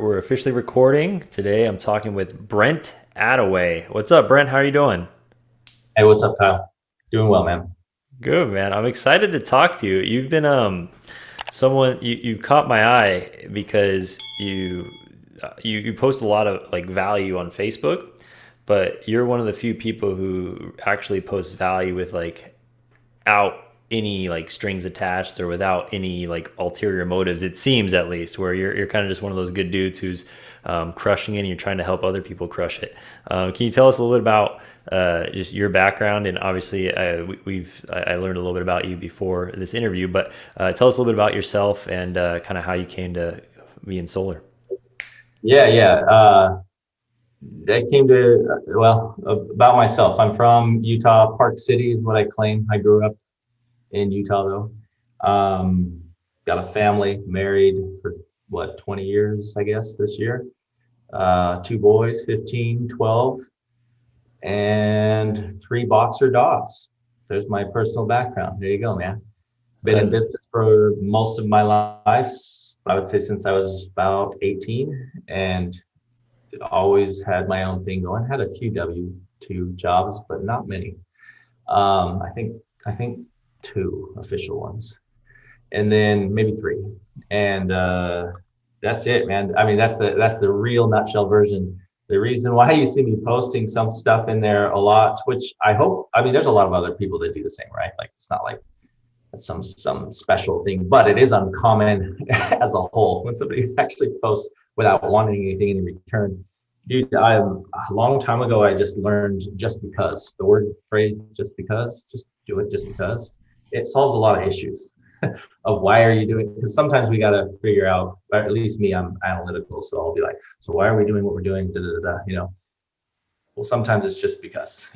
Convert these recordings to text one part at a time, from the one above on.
we're officially recording. Today I'm talking with Brent Attaway. What's up, Brent? How are you doing? Hey, what's up, Kyle? Doing well, man. Good, man. I'm excited to talk to you. You've been someone you caught my eye because you post a lot of like value on Facebook, but you're one of the few people who actually posts value with like out any like strings attached or without any like ulterior motives. It seems, at least, where you're kind of just one of those good dudes who's crushing it and you're trying to help other people crush it. Can you tell us a little bit about just your background? And obviously, I learned a little bit about you before this interview, but tell us a little bit about yourself and kind of how you came to be in solar. Yeah. That came to, well, about myself. I'm from Utah. Park City is what I claim. I grew up in Utah, though. Got a family, married for what, 20 years, I guess, this year. Two boys, 15, 12, and three boxer dogs. There's my personal background. There you go, man. Been in That's business for most of my life. I would say since I was about 18, and always had my own thing going. Had a few W-2 jobs, but not many. I think two official ones, and then maybe three, and that's it, man. I mean, that's the real nutshell version. The reason why you see me posting some stuff in there a lot, which I hope, I mean, there's a lot of other people that do the same, right? Like, it's not like it's some special thing, but it is uncommon as a whole when somebody actually posts without wanting anything in return. Dude, a long time ago, I just learned just because, the word phrase just because, just do it just because. It solves a lot of issues of why are you doing, because sometimes we got to figure out, or at least me, I'm analytical, so I'll be like, so why are we doing what we're doing? Da, da, da, da, well, sometimes it's just because,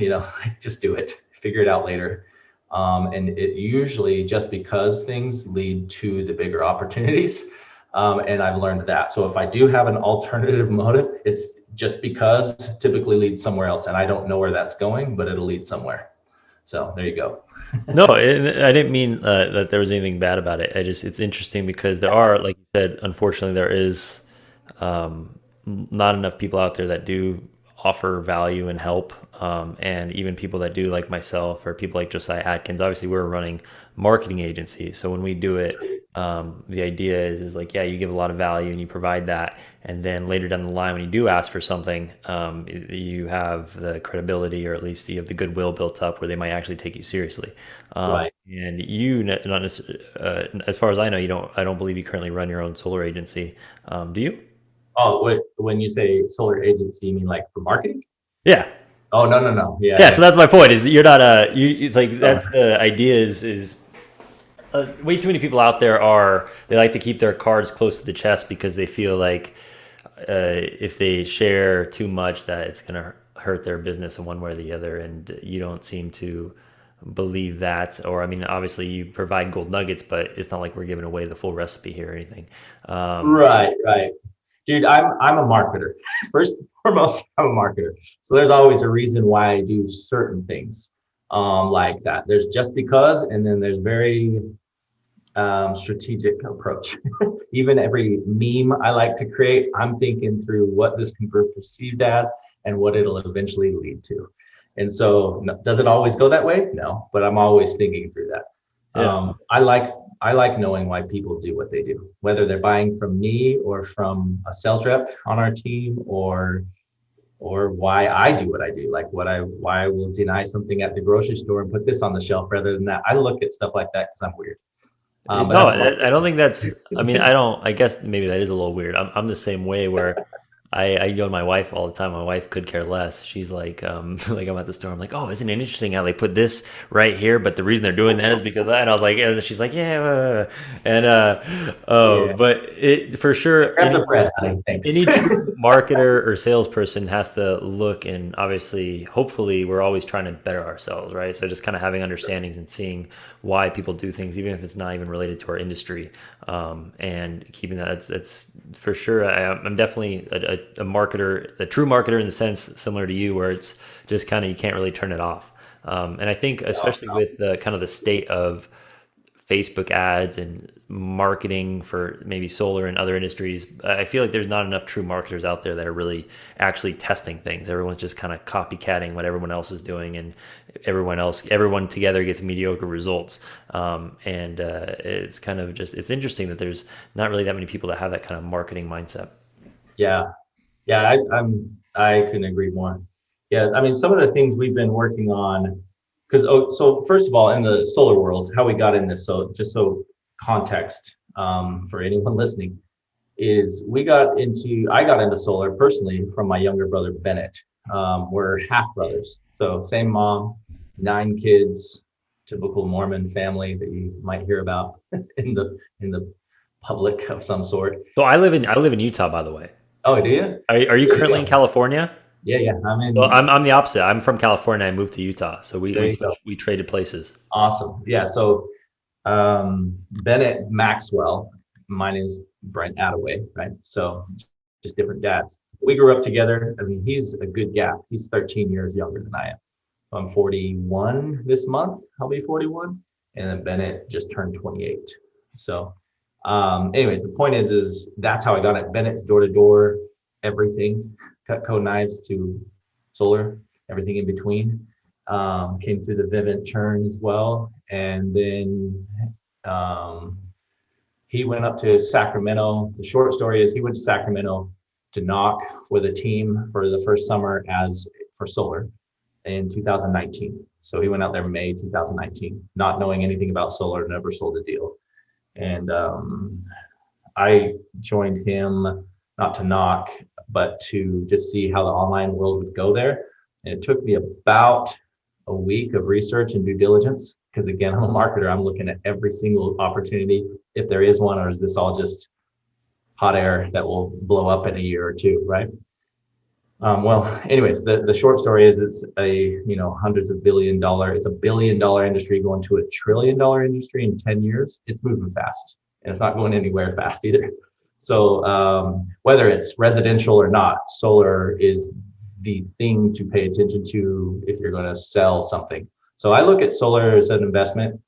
just do it, figure it out later. And it usually just because things lead to the bigger opportunities. And I've learned that. So if I do have an alternative motive, it's just because typically leads somewhere else. And I don't know where that's going, but it'll lead somewhere. So there you go. No, I didn't mean that there was anything bad about it. It's interesting because there are, like you said, unfortunately, there is not enough people out there that do offer value and help. And even people that do, like myself or people like Josiah Atkins. Obviously, we're running marketing agency. So when we do it, the idea is like, yeah, you give a lot of value and you provide that. And then later down the line, when you do ask for something, you have the credibility, or at least you have the goodwill built up where they might actually take you seriously. Right. And you, not necessarily, as far as I know, I don't believe you currently run your own solar agency. Do you? Oh, when you say solar agency, you mean like for marketing? Yeah. Oh, no, no, no. Yeah, Yeah. yeah. So that's my point, is that you're not it's like, Oh, that's the idea is way too many people out there they like to keep their cards close to the chest because they feel like if they share too much that it's going to hurt their business in one way or the other. And you don't seem to believe that. Or, I mean, obviously you provide gold nuggets, but it's not like we're giving away the full recipe here or anything. right, right. Dude, I'm a marketer. First and foremost, I'm a marketer. So there's always a reason why I do certain things like that. There's just because, and then there's very strategic approach. Even every meme I like to create, I'm thinking through what this can be perceived as and what it'll eventually lead to. And so, does it always go that way? No, but I'm always thinking through that. Yeah. I like knowing why people do what they do, whether they're buying from me or from a sales rep on our team, or why I do what I do, like why I will deny something at the grocery store and put this on the shelf rather than that. I look at stuff like that because I'm weird. But No, that's I don't think that's. I mean, I guess maybe that is a little weird. I'm the same way where I go to my wife all the time. My wife could care less. She's like, like I'm at the store. I'm like, oh, isn't it interesting how they put this right here? But the reason they're doing that is because of that. And I was like, yeah. She's like, yeah, and oh, yeah. but it for sure. Grab the bread, honey. Thanks. Any true marketer or salesperson has to look, and obviously, hopefully, we're always trying to better ourselves, right? So just kind of having understandings and seeing why people do things, even if it's not even related to our industry, and keeping that. It's for sure. I'm definitely a marketer, a true marketer in the sense similar to you, where it's just kind of you can't really turn it off. And I think, No, especially no. with the kind of the state of Facebook ads and marketing for maybe solar and other industries, I feel like there's not enough true marketers out there that are really actually testing things. Everyone's just kind of copycatting what everyone else is doing, and everyone together gets mediocre results. It's kind of just, it's interesting that there's not really that many people that have that kind of marketing mindset. Yeah. Yeah. I couldn't agree more. Yeah. I mean, some of the things we've been working on, because, so first of all, in the solar world, how we got in this. So just so context, for anyone listening, is I got into solar personally from my younger brother, Bennett. We're half brothers. So same mom, 9 kids, typical Mormon family that you might hear about in the public of some sort. So I live in Utah, by the way. Oh, do you? Are you currently in California? Yeah. Well, I'm the opposite. I'm from California. I moved to Utah, so we traded places. Awesome. Yeah. So Bennett Maxwell, mine is Brent Attaway, right? So just different dads. We grew up together. I mean, he's a good gap. He's 13 years younger than I am. I'm 41 this month. I'll be 41, and then Bennett just turned 28. So, anyways, the point is that's how I got it. Bennett's door to door, everything, Cutco knives to solar, everything in between. Came through the Vivint churn as well, and then he went up to Sacramento. The short story is he went to Sacramento to knock for the team for the first summer for solar in 2019. So he went out there May 2019, not knowing anything about solar, never sold a deal. And I joined him not to knock, but to just see how the online world would go there. And it took me about a week of research and due diligence, because again, I'm a marketer. I'm looking at every single opportunity, if there is one, or is this all just hot air that will blow up in a year or two, right? Well, anyways, the short story is it's hundreds of it's a $1 billion industry going to $1 trillion industry in 10 years. It's moving fast, and it's not going anywhere fast either. So whether it's residential or not, solar is the thing to pay attention to if you're going to sell something. So I look at solar as an investment.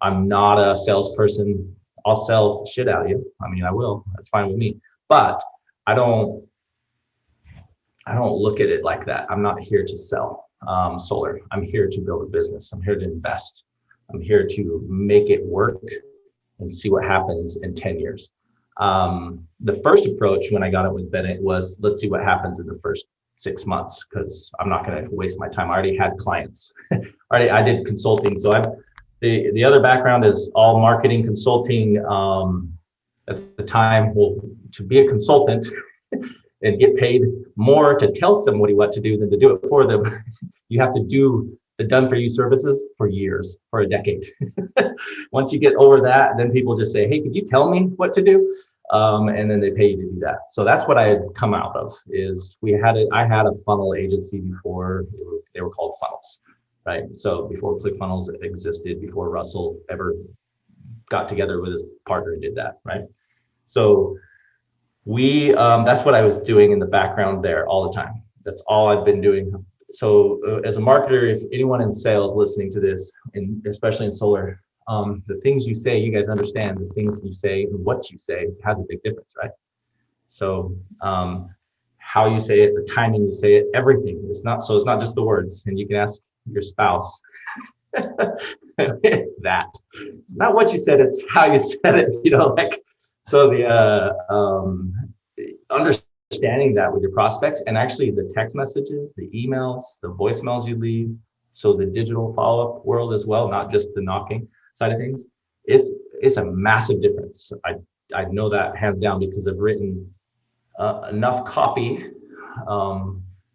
I'm not a salesperson. I'll sell shit out of you. I mean, I will. That's fine with me. But I don't look at it like that. I'm not here to sell solar. I'm here to build a business. I'm here to invest. I'm here to make it work and see what happens in 10 years. The first approach when I got it with Bennett was, let's see what happens in the first 6 months, because I'm not going to waste my time. I already had clients. I did consulting. So the other background is all marketing consulting. At the time, to be a consultant and get paid more to tell somebody what to do than to do it for them, you have to do the done for you services for years, for a decade. Once you get over that, then people just say, hey, could you tell me what to do? And then they pay you to do that. So that's what I had come out of. I had a funnel agency before. They were called funnels, right? So before ClickFunnels existed, before Russell ever got together with his partner and did that, right? So that's what I was doing in the background there all the time. That's all I've been doing. So as a marketer, if anyone in sales listening to this, and especially in solar, the things you say, you guys understand the things you say and what you say has a big difference, right? So how you say it, the timing you say it, everything. It's not just the words. And you can ask your spouse that. It's not what you said, it's how you said it, so the understanding that with your prospects, and actually the text messages, the emails, the voicemails you leave, so the digital follow-up world as well, not just the knocking side of things, it's a massive difference. I know that hands down, because I've written enough copy,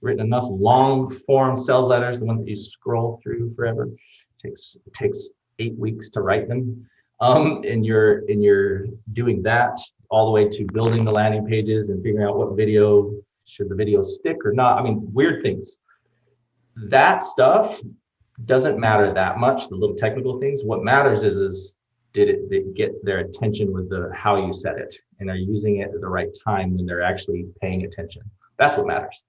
written enough long form sales letters, the one that you scroll through forever. It takes 8 weeks to write them. And you're doing that all the way to building the landing pages and figuring out should the video stick or not. I mean, weird things. That stuff doesn't matter that much, the little technical things. What matters is did it get their attention with how you said it, and are you using it at the right time when they're actually paying attention? That's what matters.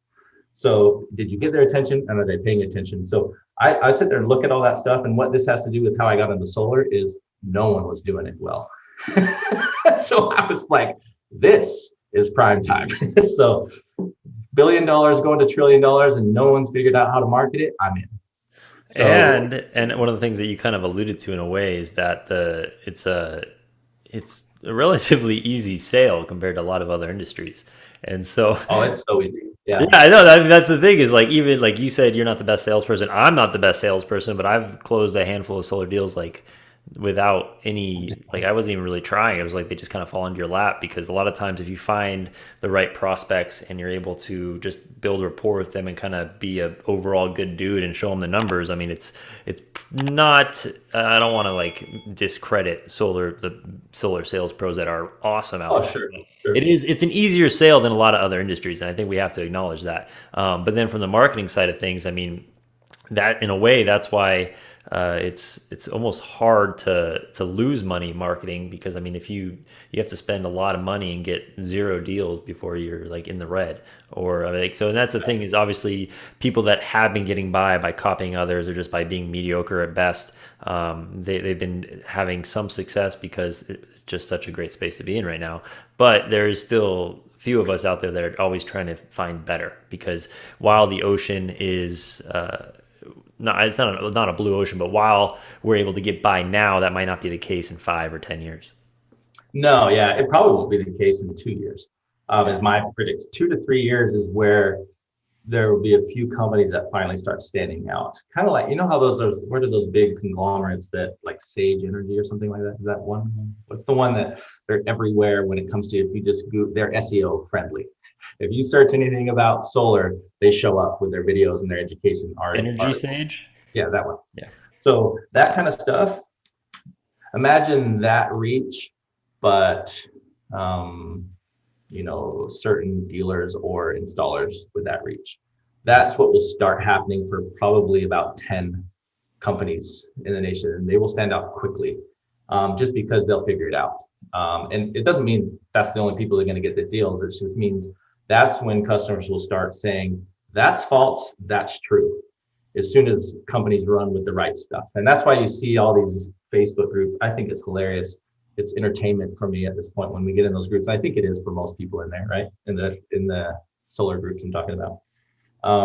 So did you get their attention, and are they paying attention? So I sit there and look at all that stuff, and what this has to do with how I got into solar is no one was doing it well. So I was like, this is prime time. So $1 billion going to $1 trillion and no one's figured out how to market it, I'm in. So And one of the things that you kind of alluded to in a way is that it's a relatively easy sale compared to a lot of other industries. And so oh, it's so easy. Yeah. yeah, I know that's the thing is like even like you said, you're not the best salesperson. I'm not the best salesperson, but I've closed a handful of solar deals like without any like I wasn't even really trying. It was like they just kind of fall into your lap because a lot of times if you find the right prospects and you're able to just build rapport with them and kind of be a overall good dude and show them the numbers. I mean, it's not. I don't want to like discredit the solar sales pros that are awesome out Oh, there. sure. Sure. It's an easier sale than a lot of other industries, and I think we have to acknowledge that. But then from the marketing side of things, I mean, that in a way, that's why it's almost hard to lose money marketing because I mean, if you have to spend a lot of money and get 0 deals before you're like in the red or like so, and that's the thing is obviously people that have been getting by copying others or just by being mediocre at best, they've been having some success because it's just such a great space to be in right now. But there is still few of us out there that are always trying to find better because while the ocean is it's not a blue ocean, but while we're able to get by now, that might not be the case in 5 or 10 years. No, yeah, it probably won't be the case in 2 years. Is my prediction. 2 to 3 years is where there will be a few companies that finally start standing out. Kind of like, you know how where do those big conglomerates that like Sage Energy or something like that? Is that one? What's the one that they're everywhere when it comes to if you just Google, they're SEO friendly. If you search anything about solar, they show up with their videos and their education Energy Sage? Yeah, that one. Yeah. So that kind of stuff, imagine that reach, but certain dealers or installers with that reach. That's what will start happening for probably about 10 companies in the nation, and they will stand out quickly just because they'll figure it out. And it doesn't mean that's the only people that are going to get the deals. It just means that's when customers will start saying, that's false, that's true, as soon as companies run with the right stuff. And that's why you see all these Facebook groups. I think it's hilarious. It's entertainment for me at this point when we get in those groups. I think it is for most people in there, right? In the solar groups I'm talking about,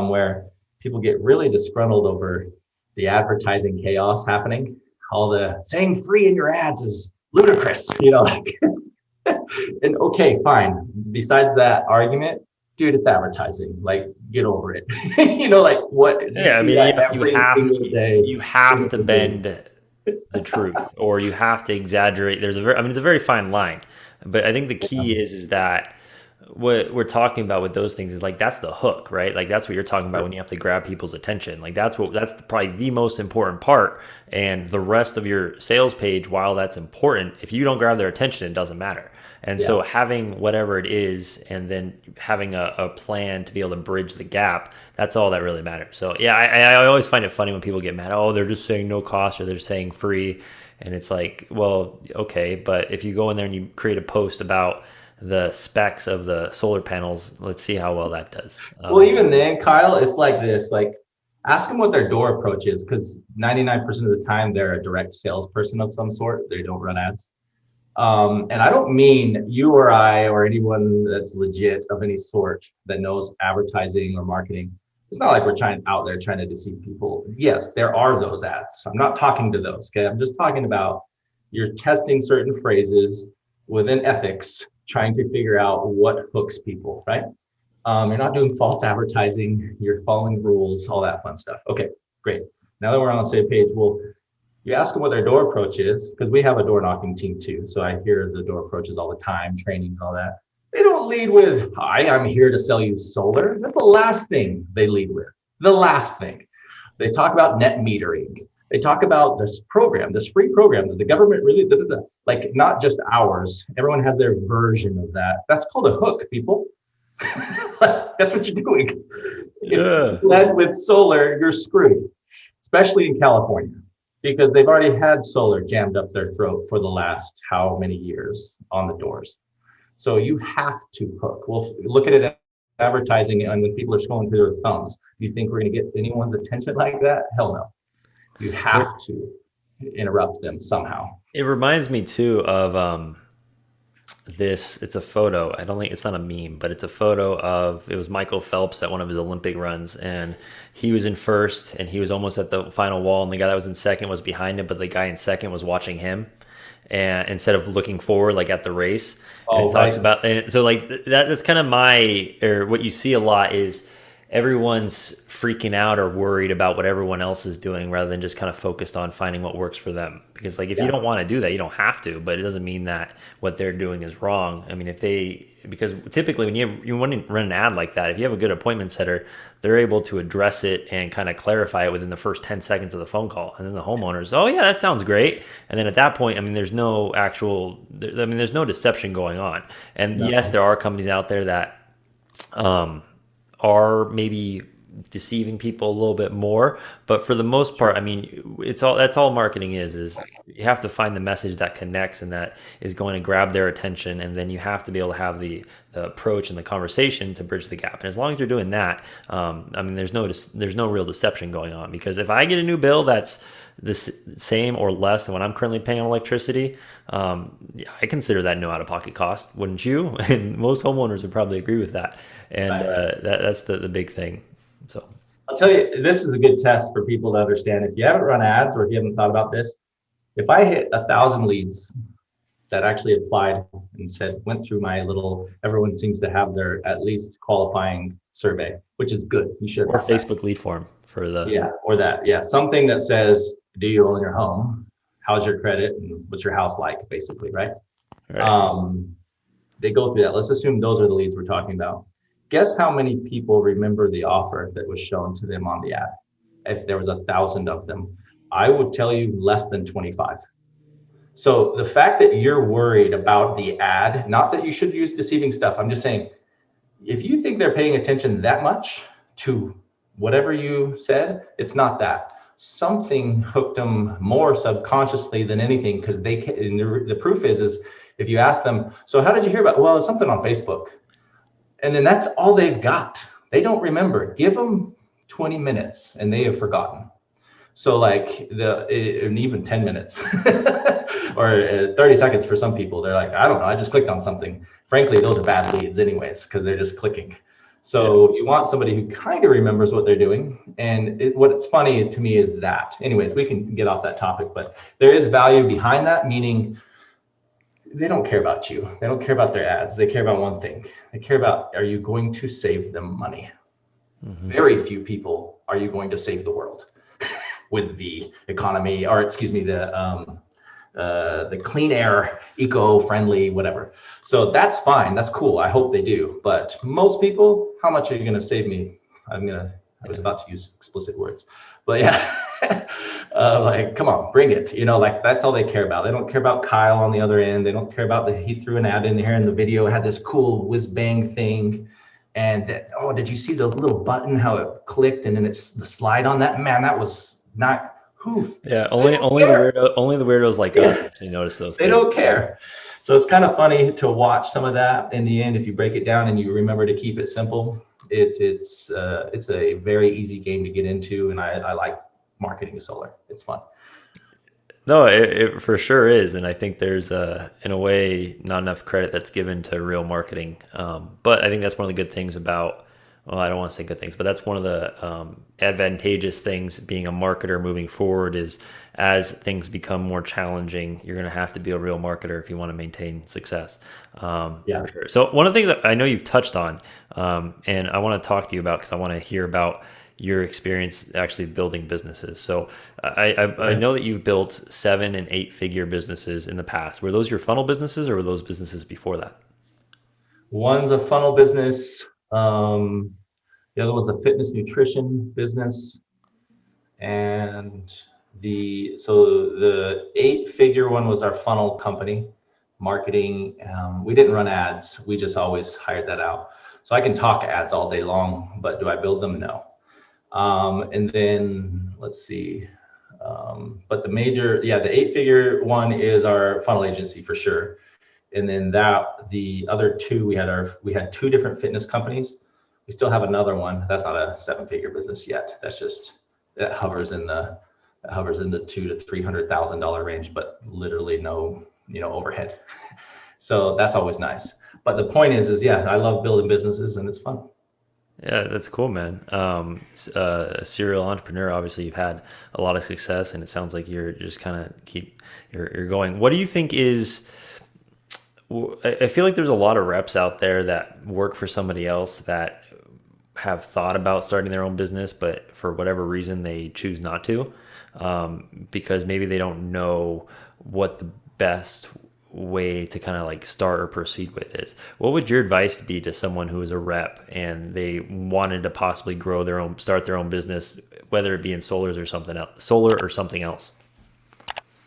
where people get really disgruntled over the advertising chaos happening. All the saying free in your ads is ludicrous, like, and okay, fine. Besides that argument, dude, it's advertising. Like, get over it. Like what? Yeah, I mean, you have to bend the truth, or you have to exaggerate. It's a very fine line. But I think the key is that what we're talking about with those things is like that's the hook, right? Like that's what you're talking about when you have to grab people's attention. Like that's probably the most important part. And the rest of your sales page, while that's important, if you don't grab their attention, it doesn't matter. And so having whatever it is and then having a plan to be able to bridge the gap, that's all that really matters. So yeah, I always find it funny when people get mad. Oh, they're just saying no cost or they're saying free. And it's like, well, okay, but if you go in there and you create a post about the specs of the solar panels, let's see how well that does. Well, even then, Kyle, it's like this, like ask them what their door approach is, because 99% of the time they're a direct salesperson of some sort. They don't run ads. And I don't mean you or I or anyone that's legit of any sort that knows advertising or marketing. It's not like we're out there trying to deceive people. Yes, there are those ads. I'm not talking to those. Okay, I'm just talking about you're testing certain phrases within ethics, trying to figure out what hooks people, right? You're not doing false advertising. You're following rules, all that fun stuff. Okay, great. Now that we're on the same page, well, you ask them what their door approach is, because we have a door knocking team too. So I hear the door approaches all the time, trainings, all that. They don't lead with, hi, I'm here to sell you solar. That's the last thing they lead with. The last thing. They talk about net metering. They talk about this program, this free program that the government really, like not just ours. Everyone has their version of that. That's called a hook, people. That's what you're doing. Yeah. If you led with solar, you're screwed, especially in California, because they've already had solar jammed up their throat for the last how many years on the doors. So you have to hook. Well, look at it advertising, and when people are scrolling through their thumbs, do you think we're going to get anyone's attention like that? Hell no. You have to interrupt them somehow. It reminds me too of this. It's a photo. I don't think it's not a meme, but it's a photo of it was Michael Phelps at one of his Olympic runs, and he was in first, and he was almost at the final wall, and the guy that was in second was behind him, but the guy in second was watching him, and instead of looking forward like at the race. And Oh, it talks right. about, and so like that's kind of my, or what you see a lot is everyone's freaking out or worried about what everyone else is doing rather than just kind of focused on finding what works for them. Because like if you Yeah. don't want to do that, you don't have to, but it doesn't mean that what they're doing is wrong. I mean, if they, because typically when you want to run an ad like that, if you have a good appointment setter, they're able to address it and kind of clarify it within the first 10 seconds of the phone call. And then the homeowners, oh yeah, that sounds great. And then at that point, I mean, there's no actual, I mean, there's no deception going on. And yes, No. there are companies out there that um, are maybe deceiving people a little bit more, but for the most part, I mean, it's all, that's all marketing is you have to find the message that connects and that is going to grab their attention, and then you have to be able to have the approach and the conversation to bridge the gap. And as long as you're doing that, I mean, there's no real deception going on, because if I get a new bill that's the same or less than what I'm currently paying on electricity, yeah, I consider that no out of pocket cost, wouldn't you? And most homeowners would probably agree with that. And Right. that's the big thing. So I'll tell you, this is a good test for people to understand. If you haven't run ads or if you haven't thought about this, if I hit 1,000 leads that actually applied and said, went through my little, everyone seems to have their at least qualifying survey, which is good. You should or have that. Facebook lead form for the Yeah, or that. Yeah, something that says, do you own your home? How's your credit? And what's your house like, basically, right? right. Um, they go through that. Let's assume those are the leads we're talking about. Guess how many people remember the offer that was shown to them on the ad? If there was 1,000 of them, I would tell you less than 25. So the fact that you're worried about the ad, not that you should use deceiving stuff, I'm just saying, if you think they're paying attention that much to whatever you said, it's not that. Something hooked them more subconsciously than anything, because they can, and the proof is if you ask them, so how did you hear about? Well, it's something on Facebook, and then that's all they've got. They don't remember. Give them 20 minutes, and they have forgotten. So like and even 10 minutes or 30 seconds for some people, they're like, I don't know, I just clicked on something. Frankly, those are bad leads anyways, because they're just clicking. Yeah. So you want somebody who kind of remembers what they're doing. And what's funny to me is that, anyways, we can get off that topic, but there is value behind that, meaning they don't care about you. They don't care about their ads. They care about one thing. They care about, are you going to save them money? Mm-hmm. Very few people are you going to save the world with the economy, or excuse me, the clean air, eco-friendly, whatever. So that's fine. That's cool. I hope they do. But most people, how much are you going to save me? I was about to use explicit words, but yeah, like, come on, bring it. You know, like that's all they care about. They don't care about Kyle on the other end. They don't care about he threw an ad in here and the video had this cool whiz bang thing. And that, oh, did you see the little button, how it clicked and then it's the slide on that? Man, that was not who. Yeah, only the weirdos like us actually notice those They things. don't care. So it's kind of funny to watch some of that. In the end, if you break it down and you remember to keep it simple, it's a very easy game to get into, and I like marketing solar. It's fun. No, it for sure is, and I think there's in a way not enough credit that's given to real marketing. But I think that's one of the good things about. Well, I don't want to say good things, but that's one of the advantageous things being a marketer moving forward is as things become more challenging, you're going to have to be a real marketer if you want to maintain success. Yeah. For sure. So one of the things that I know you've touched on, and I want to talk to you about because I want to hear about your experience actually building businesses. So I know that you've built 7 and 8 figure businesses in the past. Were those your funnel businesses or were those businesses before that? One's a funnel business. The other one's a fitness nutrition business. And the 8-figure one was our funnel company, marketing. We didn't run ads. We just always hired that out. So I can talk ads all day long, but do I build them? No. And then let's see. But the 8-figure one is our funnel agency for sure. And then the other 2, we had 2 different fitness companies. We still have another one. That's not a 7-figure business yet. That's just, that hovers in the It hovers in the $200,000 to $300,000 range, but literally no, overhead. So that's always nice. But the point is yeah, I love building businesses and it's fun. Yeah, that's cool, man. A serial entrepreneur, obviously you've had a lot of success, and it sounds like you're just kind of you're going. What do you think is? I feel like there's a lot of reps out there that work for somebody else that have thought about starting their own business, but for whatever reason they choose not to, because maybe they don't know what the best way to kind of like start or proceed with is. What would your advice be to someone who is a rep and they wanted to possibly start their own business, whether it be in solar or something else?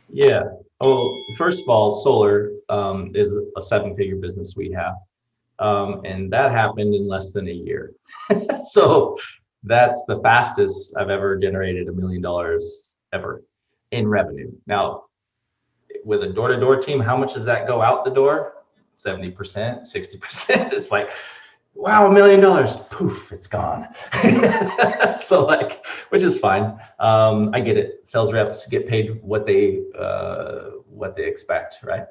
Yeah. Well, first of all, solar is a 7-figure business we have. And that happened in less than a year. So that's the fastest I've ever generated $1 million ever in revenue. Now, with a door-to-door team, how much does that go out the door? 70%, 60%. It's like, wow, $1 million, poof, it's gone. So which is fine. I get it. Sales reps get paid what they expect, right?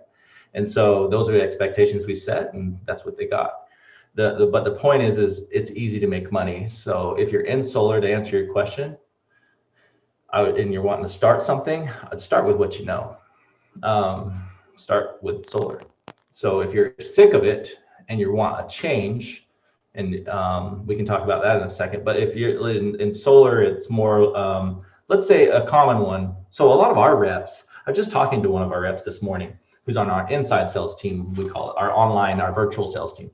And so those are the expectations we set, and that's what they got. But the point is it's easy to make money. So if you're in solar, to answer your question, and you're wanting to start something, I'd start with what you know. Start with solar. So if you're sick of it and you want a change, and we can talk about that in a second, but if you're in solar, it's more, let's say a common one. So a lot of our reps, I was just talking to one of our reps this morning, who's on our inside sales team, we call it our virtual sales team.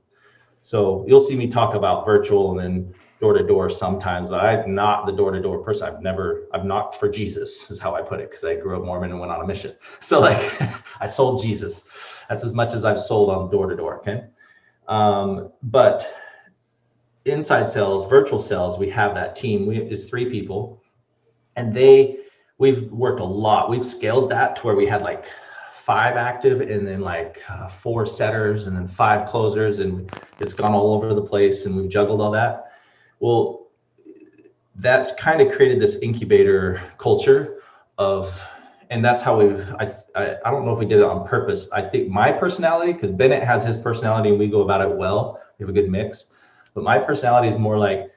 So you'll see me talk about virtual and then door-to-door sometimes, but I'm not the door-to-door person. I've knocked for Jesus is how I put it, because I grew up Mormon and went on a mission. So I sold Jesus. That's as much as I've sold on door-to-door, okay? But inside sales, virtual sales, we have that team. It's 3 people, and we've worked a lot. We've scaled that to where we had 5 active and then 4 setters and then 5 closers, and it's gone all over the place, and we've juggled all that. Well, that's kind of created this incubator culture and that's how I don't know if we did it on purpose. I think my personality, because Bennett has his personality and we go about it well, we have a good mix, but my personality is more like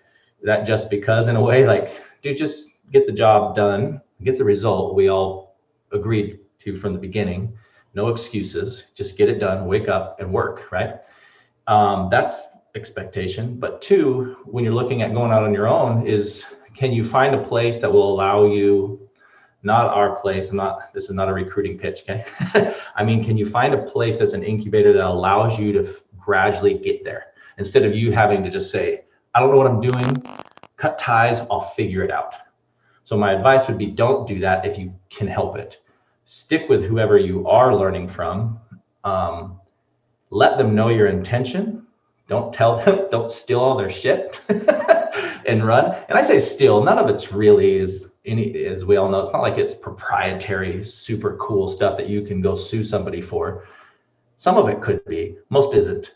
that, just because, in a way, dude, just get the job done, get the result we all agreed to from the beginning. No excuses, just get it done, wake up and work, right? That's expectation. But 2, when you're looking at going out on your own, is can you find a place that will allow you, not our place, this is not a recruiting pitch, okay? I mean, can you find a place that's an incubator that allows you to gradually get there, instead of you having to just say, I don't know what I'm doing, cut ties, I'll figure it out. So my advice would be, don't do that if you can help it. Stick with whoever you are learning from. Let them know your intention. Don't tell them, don't steal all their shit and run. And I say steal, none of it's really as we all know, it's not like it's proprietary, super cool stuff that you can go sue somebody for. Some of it could be, most isn't.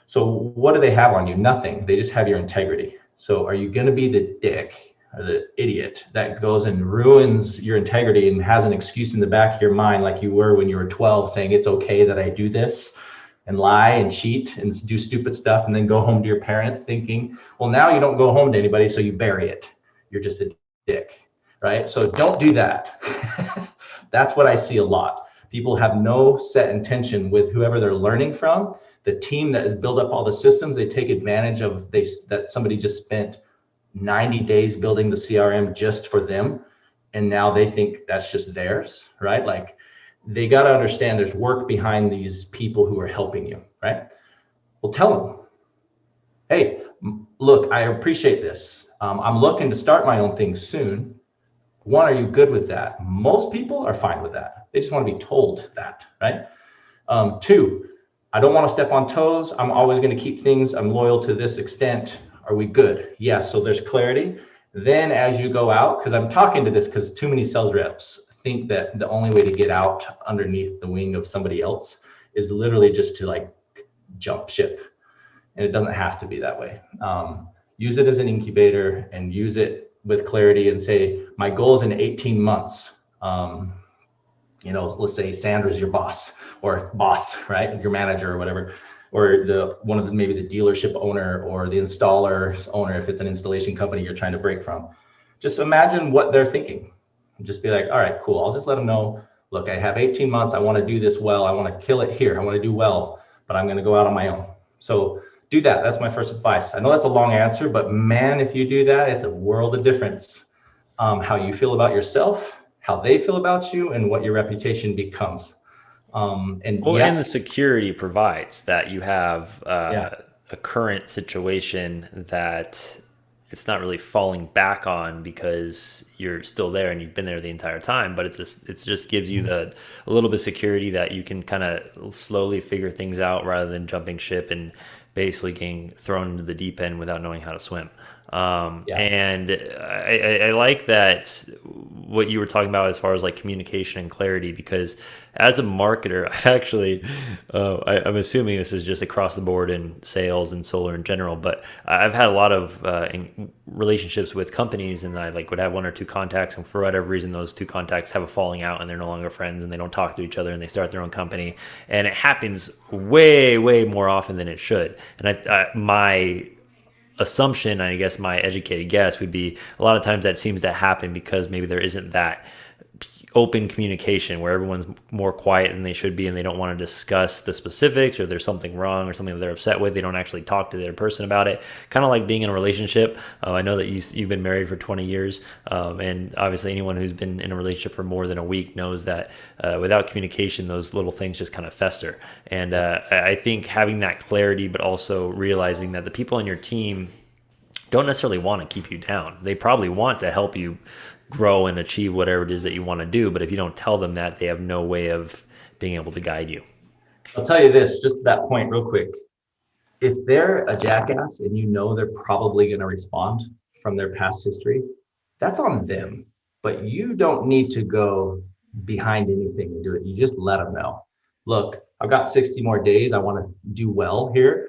So what do they have on you? Nothing. They just have your integrity. So are you going to be the dick or the idiot that goes and ruins your integrity and has an excuse in the back of your mind, like you were when you were 12, saying it's okay that I do this, and lie and cheat and do stupid stuff, and then go home to your parents thinking, well, now you don't go home to anybody, so you bury it. You're just a dick, right? So don't do that. That's what I see a lot. People have no set intention with whoever they're learning from. The team that has built up all the systems, they take advantage of that somebody just spent 90 days building the CRM just for them, and now they think that's just theirs, right? They got to understand there's work behind these people who are helping you, right? Well, tell them, hey, look, I appreciate this. I'm looking to start my own thing soon. 1, are you good with that? Most people are fine with that. They just want to be told that, right? 2, I don't want to step on toes. I'm always going to keep things. I'm loyal to this extent. Are we good? Yeah, so there's clarity. Then as you go out, because I'm talking to this because too many sales reps think that the only way to get out underneath the wing of somebody else is literally just to jump ship. And it doesn't have to be that way. Use it as an incubator and use it with clarity and say, my goal is in 18 months. Let's say Sandra's your boss, right? Your manager or whatever, or maybe the dealership owner or the installer's owner, if it's an installation company you're trying to break from. Just imagine what they're thinking. Just be like, all right, cool. I'll just let them know, look, I have 18 months. I want to do this well. I want to kill it here. I want to do well, but I'm going to go out on my own. So do that. That's my first advice. I know that's a long answer, but man, if you do that, it's a world of difference. How you feel about yourself, how they feel about you, and what your reputation becomes. And the security provides that you have a current situation that it's not really falling back on because you're still there and you've been there the entire time, but it just gives you a little bit of security that you can kind of slowly figure things out rather than jumping ship and basically getting thrown into the deep end without knowing how to swim. And I like that what you were talking about as far as like communication and clarity, because as a marketer, I actually, I'm assuming this is just across the board in sales and solar in general, but I've had a lot of relationships with companies, and I would have one or two contacts, and for whatever reason, those two contacts have a falling out and they're no longer friends and they don't talk to each other and they start their own company. And it happens way, way more often than it should. And my assumption, I guess my educated guess would be a lot of times that seems to happen because maybe there isn't that open communication where everyone's more quiet than they should be and they don't want to discuss the specifics, or there's something wrong or something that they're upset with. They don't actually talk to the other person about it. Kind of like being in a relationship. I know that you've been married for 20 years, and obviously anyone who's been in a relationship for more than a week knows that without communication, those little things just kind of fester. And I think having that clarity, but also realizing that the people on your team don't necessarily want to keep you down. They probably want to help you grow and achieve whatever it is that you want to do. But if you don't tell them that, they have no way of being able to guide you. I'll tell you this, just to that point real quick. If they're a jackass and you know they're probably going to respond from their past history, that's on them. But you don't need to go behind anything and do it. You just let them know. Look, I've got 60 more days. I want to do well here.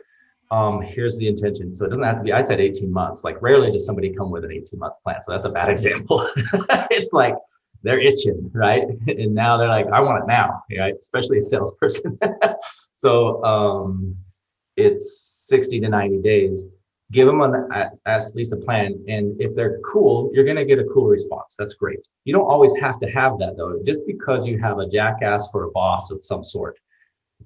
Here's the intention. So it doesn't have to be, I said 18 months. Like rarely does somebody come with an 18-month plan. So that's a bad example. It's like they're itching, right? And now they're like, I want it now, right? Especially a salesperson. So it's 60 to 90 days. Give them at least a plan. And if they're cool, you're going to get a cool response. That's great. You don't always have to have that though. Just because you have a jackass for a boss of some sort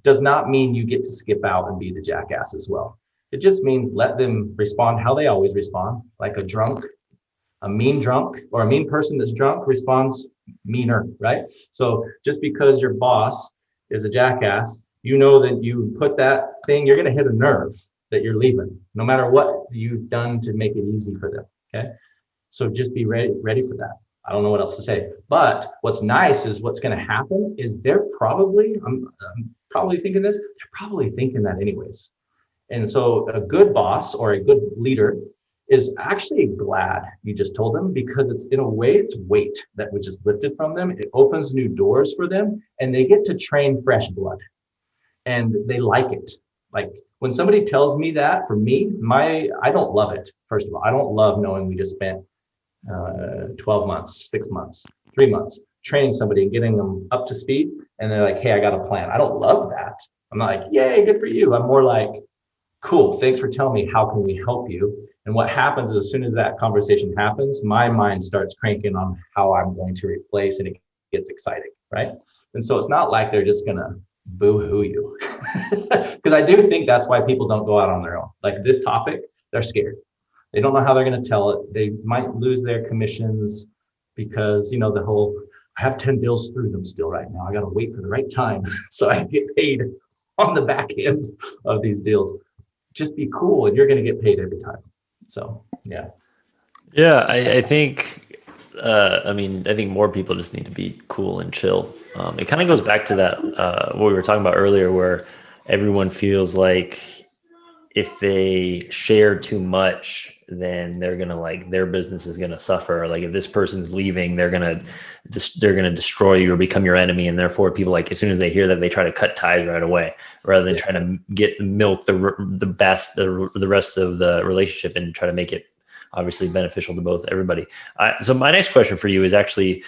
does not mean you get to skip out and be the jackass as well. It just means let them respond how they always respond, like a mean drunk or a mean person that's drunk responds meaner, right? So just because your boss is a jackass, you know that you put that thing, you're going to hit a nerve that you're leaving, no matter what you've done to make it easy for them, okay? So just be ready for that. I don't know what else to say. But what's nice is what's going to happen is they're probably, I'm probably thinking this, they're probably thinking that anyways. And so a good boss or a good leader is actually glad you just told them, because it's in a way, it's weight that was just lifted from them. It opens new doors for them and they get to train fresh blood and they like it. Like when somebody tells me that, for me, I don't love it. First of all, I don't love knowing we just spent 12 months, 6 months, 3 months training somebody and getting them up to speed. And they're like, hey, I got a plan. I don't love that. I'm not like, yay, good for you. I'm more like, cool, thanks for telling me, how can we help you? And what happens is as soon as that conversation happens, my mind starts cranking on how I'm going to replace, and it gets exciting, right? And so it's not like they're just gonna boo-hoo you. Because I do think that's why people don't go out on their own. Like this topic, they're scared. They don't know how they're going to tell it. They might lose their commissions because, the whole, I have 10 bills through them still right now. I got to wait for the right time so I get paid on the back end of these deals. Just be cool and you're going to get paid every time. So, yeah. Yeah, I think, I think more people just need to be cool and chill. It kind of goes back to that, what we were talking about earlier, where everyone feels like if they share too much, then they're gonna their business is gonna suffer. Like if this person's leaving, they're gonna destroy you or become your enemy, and therefore people as soon as they hear that, they try to cut ties right away, rather than trying to milk the rest of the relationship and try to make it obviously beneficial to both everybody. So my next question for you is actually,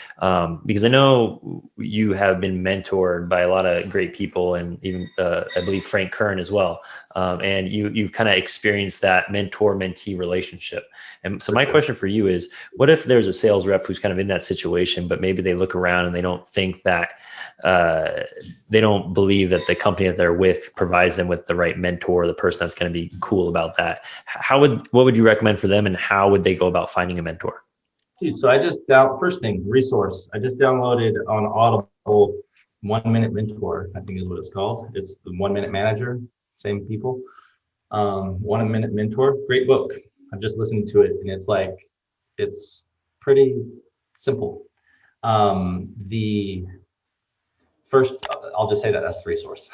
because I know you have been mentored by a lot of great people, and even I believe Frank Kern as well. And you kind of experienced that mentor-mentee relationship. And so my question for you is, what if there's a sales rep who's kind of in that situation, but maybe they look around and they don't think that, they don't believe that the company that they're with provides them with the right mentor, the person that's going to be cool about that. What would you recommend for them, and how would they go about finding a mentor? Dude, so first thing, resource. I just downloaded on Audible 1 Minute Mentor, I think is what it's called. It's the 1 Minute Manager, same people. 1 Minute Mentor, great book. I've just listened to it, and it's pretty simple. The first, I'll just say that that's the resource.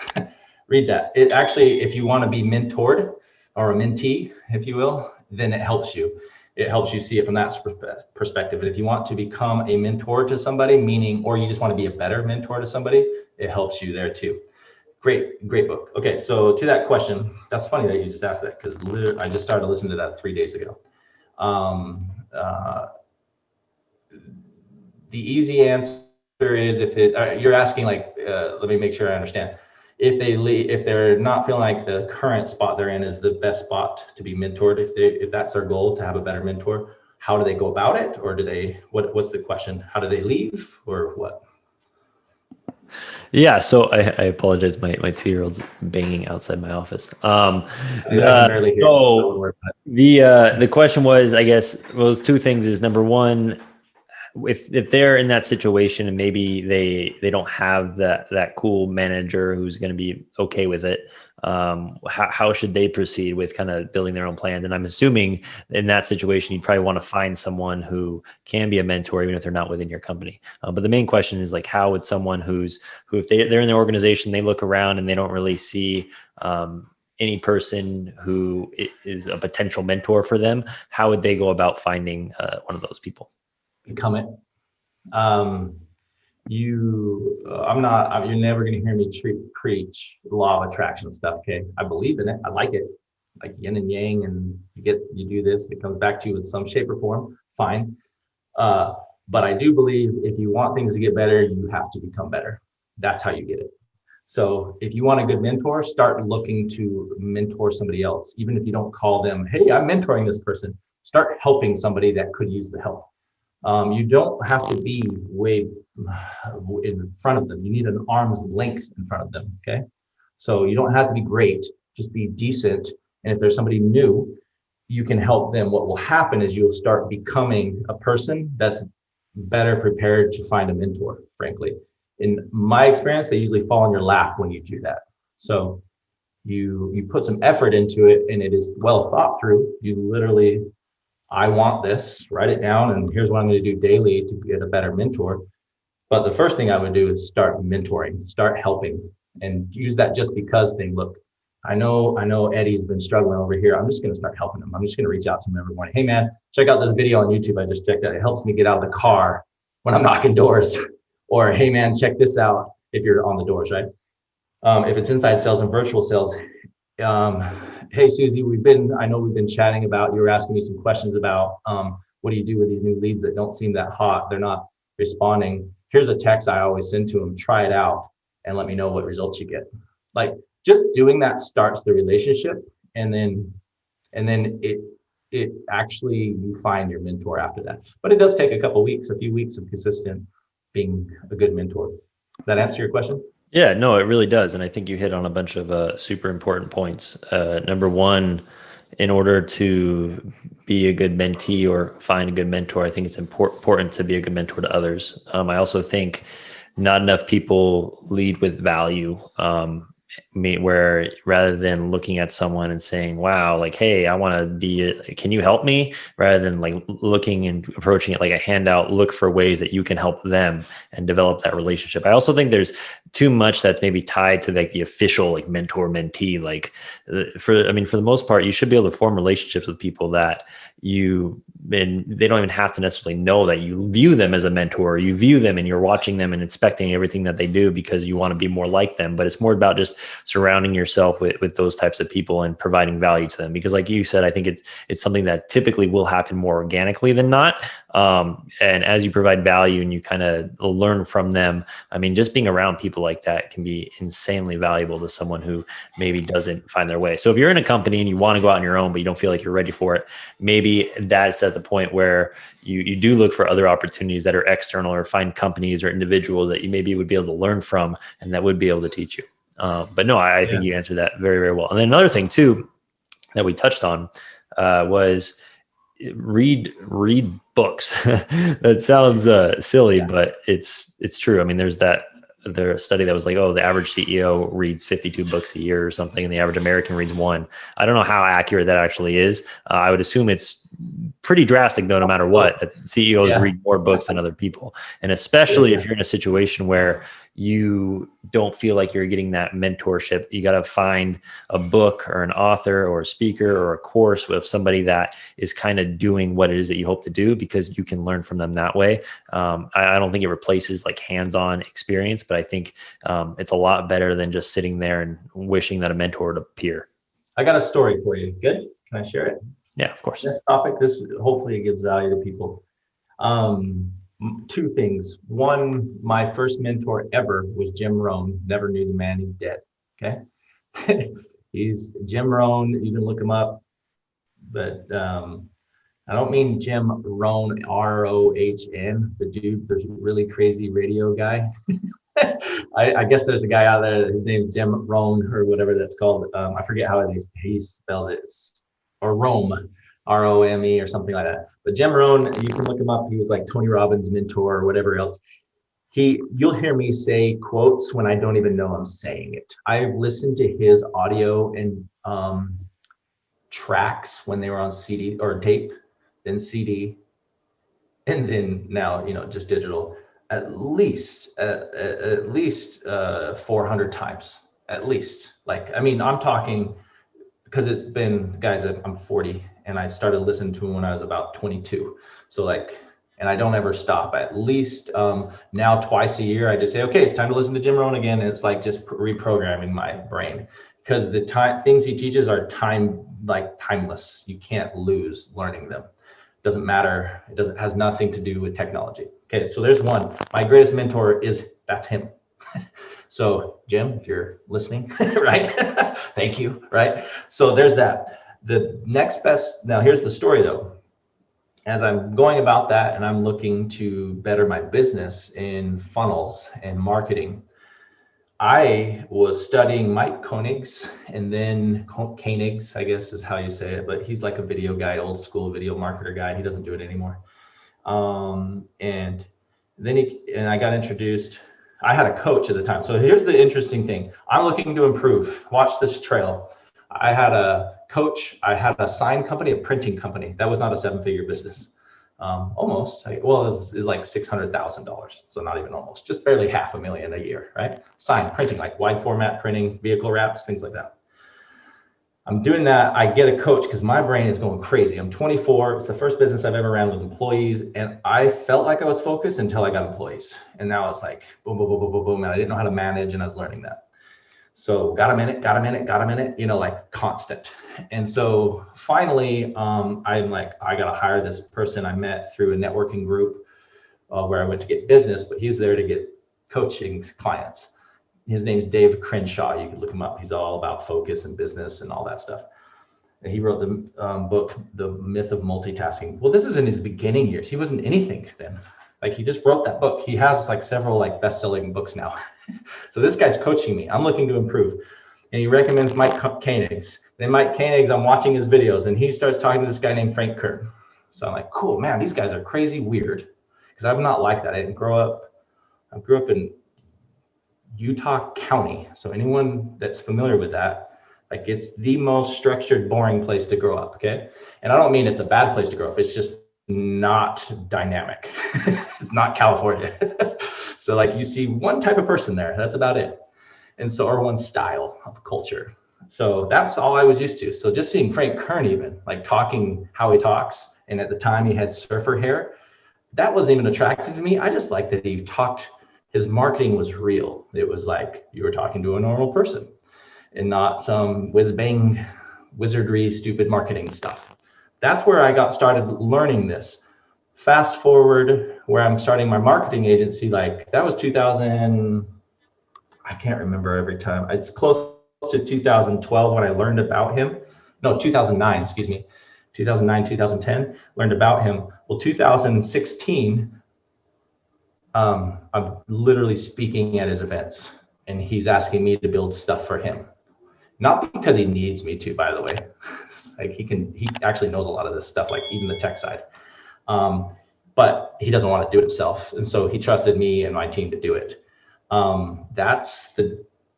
Read that. It actually, if you want to be mentored or a mentee, if you will, then it helps you. It helps you see it from that perspective. And if you want to become a mentor to somebody, or you just want to be a better mentor to somebody, it helps you there too. Great book. Okay, so to that question, that's funny that you just asked that, because I just started listening to that 3 days ago. The easy answer is, if you're asking, like, let me make sure I understand. If they're not feeling like the current spot they're in is the best spot to be mentored, if that's their goal, to have a better mentor, how do they go about it? Or what's the question? How do they leave, or what? Yeah, so I apologize. My 2-year-old's banging outside my office. The question was, I guess, well, those two things is, number one, if they're in that situation and maybe they don't have that cool manager who's going to be okay with it, how should they proceed with kind of building their own plans? And I'm assuming in that situation, you'd probably want to find someone who can be a mentor, even if they're not within your company. But the main question is, like, how would someone who if they're in their organization, they look around and they don't really see any person who is a potential mentor for them, how would they go about finding one of those people? Become it. You're never going to hear me preach law of attraction stuff. Okay. I believe in it. I like it, like yin and yang, and you do this, it comes back to you in some shape or form. Fine. But I do believe if you want things to get better, you have to become better. That's how you get it. So if you want a good mentor, start looking to mentor somebody else. Even if you don't call them, hey, I'm mentoring this person, start helping somebody that could use the help. You don't have to be way in front of them. You need an arm's length in front of them, okay? So you don't have to be great, just be decent. And if there's somebody new, you can help them. What will happen is you'll start becoming a person that's better prepared to find a mentor, frankly. In my experience, they usually fall in your lap when you do that. So you put some effort into it, and it is well thought through. You literally, I want this, write it down, and here's what I'm going to do daily to get a better mentor. But the first thing I would do is start mentoring, start helping, and use that just because thing. Look, I know Eddie's been struggling over here. I'm just going to start helping him. I'm just going to reach out to him every morning. Hey man, check out this video on YouTube. I just checked out. It helps me get out of the car when I'm knocking doors. Or hey man, check this out if you're on the doors, right? If it's inside sales and virtual sales, hey Susie, I know we've been chatting about, you were asking me some questions about what do you do with these new leads that don't seem that hot, they're not responding. Here's a text I always send to them, try it out and let me know what results you get. Like, just doing that starts the relationship, and then it actually, you find your mentor after that. But it does take a few weeks of consistent being a good mentor. Does that answer your question? Yeah, no, it really does. And I think you hit on a bunch of super important points. Number one, in order to be a good mentee or find a good mentor, I think it's important to be a good mentor to others. I also think not enough people lead with value, where rather than looking at someone and saying, wow, like, hey, I want to be, can you help me? Rather than like looking and approaching it like a handout, look for ways that you can help them and develop that relationship. I also think there's too much that's maybe tied to like the official like mentor mentee. Like for the most part, you should be able to form relationships with people that and they don't even have to necessarily know that you view them as a mentor. You view them and you're watching them and inspecting everything that they do because you want to be more like them. But it's more about just surrounding yourself with those types of people and providing value to them. Because like you said, I think it's something that typically will happen more organically than not. And as you provide value and you kind of learn from them, I mean, just being around people like that can be insanely valuable to someone who maybe doesn't find their way. So if you're in a company and you want to go out on your own, but you don't feel like you're ready for it, maybe that's at the point where you do look for other opportunities that are external, or find companies or individuals that you maybe would be able to learn from and that would be able to teach you. But no, I think you answered that very, very well. And then another thing too that we touched on was read books. That sounds silly, but it's true. I mean, there's a study that was like, oh, the average CEO reads 52 books a year or something, and the average American reads one. I don't know how accurate that actually is. I would assume it's pretty drastic though, no matter what, that CEOs read more books than other people. And especially if you're in a situation where you don't feel like you're getting that mentorship, you got to find a book or an author or a speaker or a course with somebody that is kind of doing what it is that you hope to do, because you can learn from them that way. I don't think it replaces like hands-on experience, but I think it's a lot better than just sitting there and wishing that a mentor would appear. I got a story for you. Good? Can I share it? Yeah, of course. This topic, hopefully it gives value to people. Two things. One, my first mentor ever was Jim Rohn. Never knew the man. He's dead. Okay. He's Jim Rohn. You can look him up, but I don't mean Jim Rohn, R-O-H-N, the dude, there's a really crazy radio guy. I guess there's a guy out there, his name's Jim Rohn or whatever that's called. I forget how he spelled it, or Rome, R-O-M-E or something like that. But Jim Rohn, you can look him up. He was like Tony Robbins' mentor or whatever else. You'll hear me say quotes when I don't even know I'm saying it. I've listened to his audio and tracks when they were on CD or tape, then CD, and then now, just digital, at least 400 times, at least. Like, I mean, I'm talking, because it's been, guys, I'm 40 and I started listening to him when I was about 22. So like, and I don't ever stop. At least now twice a year, I just say, okay, it's time to listen to Jim Rohn again. And it's like just reprogramming my brain, because the things he teaches are timeless. You can't lose learning them. Doesn't matter. Has nothing to do with technology. Okay, so there's one. My greatest mentor that's him. So Jim, if you're listening, right? Thank you, right? So there's that. The next best, now here's the story though. As I'm going about that and I'm looking to better my business in funnels and marketing, I was studying Mike Koenig's, and then Koenig's, I guess is how you say it, but he's like a video guy, old school video marketer guy. He doesn't do it anymore. And then I got introduced. I had a coach at the time. So here's the interesting thing. I'm looking to improve. Watch this trail. I had a coach. I had a sign company, a printing company. That was not a 7-figure business. Almost. It was like $600,000. So not even almost, just barely $500,000 a year, right? Sign printing, like wide format printing, vehicle wraps, things like that. I'm doing that. I get a coach because my brain is going crazy. I'm 24. It's the first business I've ever ran with employees. And I felt like I was focused until I got employees. And now it's like boom, boom, boom, boom, boom, boom. And I didn't know how to manage, and I was learning that. So got a minute, like constant. And so finally, I'm like, I got to hire this person I met through a networking group where I went to get business, but he was there to get coaching clients. His name's Dave Crenshaw. You can look him up. He's all about focus and business and all that stuff. And he wrote the book, The Myth of Multitasking. Well, this is in his beginning years. He wasn't anything then. Like, he just wrote that book. He has like several like best-selling books now. So this guy's coaching me. I'm looking to improve. And he recommends Mike Koenig's. Then Mike Koenig's, I'm watching his videos, and he starts talking to this guy named Frank Kern. So I'm like, cool, man, these guys are crazy weird. Because I'm not like that. I grew up in Utah County. So anyone that's familiar with that, like, it's the most structured, boring place to grow up, okay? And I don't mean it's a bad place to grow up. It's just not dynamic. It's not California. So like, you see one type of person there, that's about it. And so, or one style of culture. So that's all I was used to. So just seeing Frank Kern even like talking how he talks And at the time he had surfer hair. That wasn't even attractive to me. I just liked that his marketing was real. It was like you were talking to a normal person and not some whiz bang wizardry, stupid marketing stuff. That's where I got started learning this. Fast forward where I'm starting my marketing agency, like that was 2000, I can't remember every time. It's close to 2012 when I learned about him. No, 2009, excuse me. 2009, 2010, learned about him. Well, 2016, I'm literally speaking at his events and he's asking me to build stuff for him. Not because he needs me to, by the way. Like he actually knows a lot of this stuff, like even the tech side. But he doesn't want to do it himself. And so he trusted me and my team to do it. That's